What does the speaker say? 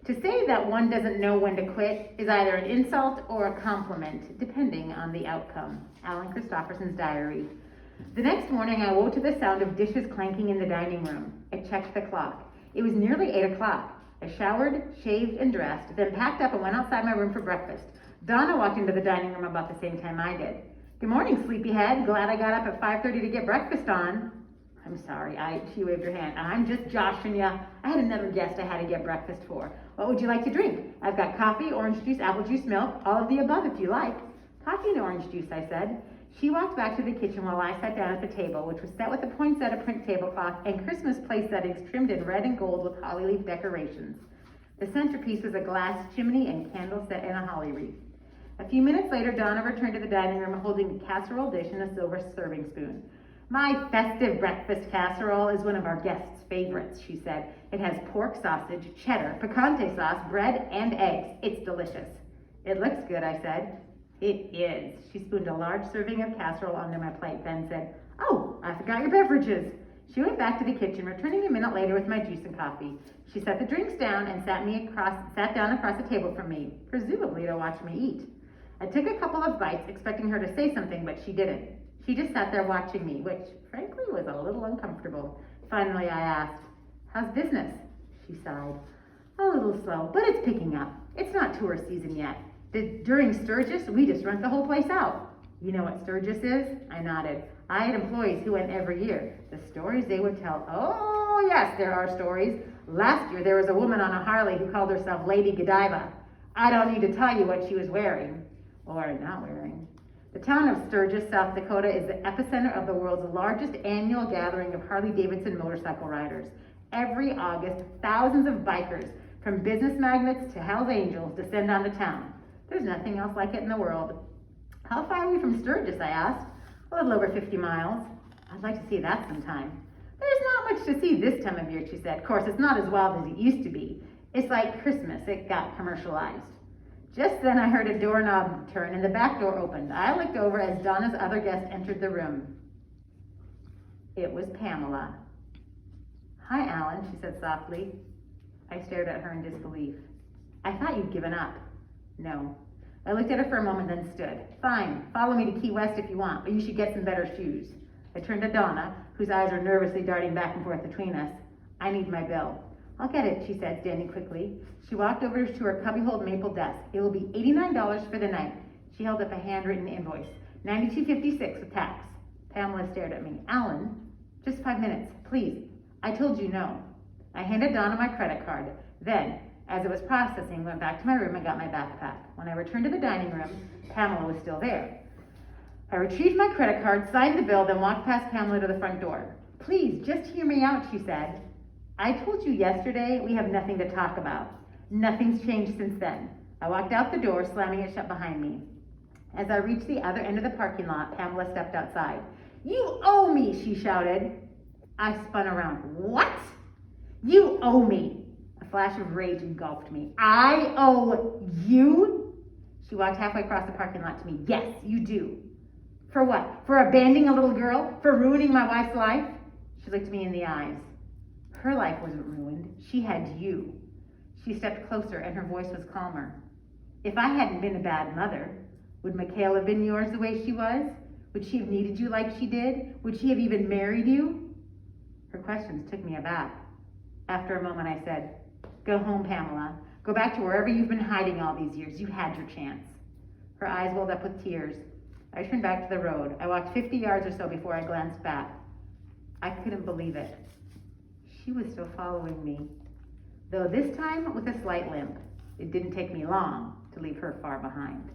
To say that one doesn't know when to quit is either an insult or a compliment, depending on the outcome. Alan Christopherson's diary. The next morning, I woke to the sound of dishes clanking in the dining room. I checked the clock. It was nearly 8 o'clock. I showered, shaved, and dressed, then packed up and went outside my room for breakfast. Donna walked into the dining room about the same time I did. Good morning, sleepyhead. Glad I got up at 5:30 to get breakfast on. I'm sorry, she waved her hand. I'm just joshing ya. I had another guest I had to get breakfast for. What would you like to drink? I've got coffee, orange juice, apple juice, milk, all of the above if you like. Coffee and orange juice, I said. She walked back to the kitchen while I sat down at the table, which was set with a poinsettia print tablecloth and Christmas place settings trimmed in red and gold with holly leaf decorations. The centerpiece was a glass chimney and candles set in a holly wreath. A few minutes later, Donna returned to the dining room holding a casserole dish and a silver serving spoon. My festive breakfast casserole is one of our guests' favorites, she said. It has pork sausage, cheddar, picante sauce, bread, and eggs. It's delicious. It looks good, I said. It is. She spooned a large serving of casserole onto my plate, then said, Oh, I forgot your beverages. She went back to the kitchen, returning a minute later with my juice and coffee. She set the drinks down and sat down across the table from me, presumably to watch me eat. I took a couple of bites, expecting her to say something, but she didn't. She just sat there watching me, which frankly was a little uncomfortable. Finally, I asked, How's business? She sighed. A little slow, but it's picking up. It's not tourist season yet. During Sturgis, we just rent the whole place out. You know what Sturgis is? I nodded. I had employees who went every year. The stories they would tell. Oh, yes, there are stories. Last year, there was a woman on a Harley who called herself Lady Godiva. I don't need to tell you what she was wearing, or not wearing. The town of Sturgis, South Dakota is the epicenter of the world's largest annual gathering of Harley-Davidson motorcycle riders. Every August, thousands of bikers, from business magnates to Hell's Angels, descend on the town. There's nothing else like it in the world. How far are we from Sturgis, I asked. A little over 50 miles. I'd like to see that sometime. There's not much to see this time of year, she said. Of course, it's not as wild as it used to be. It's like Christmas. It got commercialized. Just then I heard a doorknob turn and the back door opened. I looked over as Donna's other guest entered the room. It was Pamela. Hi, Alan, she said softly. I stared at her in disbelief. I thought you'd given up. No. I looked at her for a moment, then stood. Fine, follow me to Key West if you want, but you should get some better shoes. I turned to Donna, whose eyes were nervously darting back and forth between us. I need my bill. I'll get it, she said, standing quickly. She walked over to her cubbyhole maple desk. It will be $89 for the night. She held up a handwritten invoice. $92.56 with tax. Pamela stared at me. Alan, just 5 minutes, please. I told you no. I handed Donna my credit card. Then, as it was processing, went back to my room and got my backpack. When I returned to the dining room, Pamela was still there. I retrieved my credit card, signed the bill, then walked past Pamela to the front door. Please, just hear me out, she said. I told you yesterday we have nothing to talk about. Nothing's changed since then. I walked out the door, slamming it shut behind me. As I reached the other end of the parking lot, Pamela stepped outside. You owe me, she shouted. I spun around. What? You owe me. A flash of rage engulfed me. I owe you? She walked halfway across the parking lot to me. Yes, you do. For what? For abandoning a little girl? For ruining my wife's life? She looked me in the eyes. Her life wasn't ruined. She had you. She stepped closer and her voice was calmer. If I hadn't been a bad mother, would Mikhail have been yours the way she was? Would she have needed you like she did? Would she have even married you? Her questions took me aback. After a moment I said, Go home, Pamela. Go back to wherever you've been hiding all these years. You had your chance. Her eyes welled up with tears. I turned back to the road. I walked 50 yards or so before I glanced back. I couldn't believe it. She was still following me, though this time with a slight limp. It didn't take me long to leave her far behind.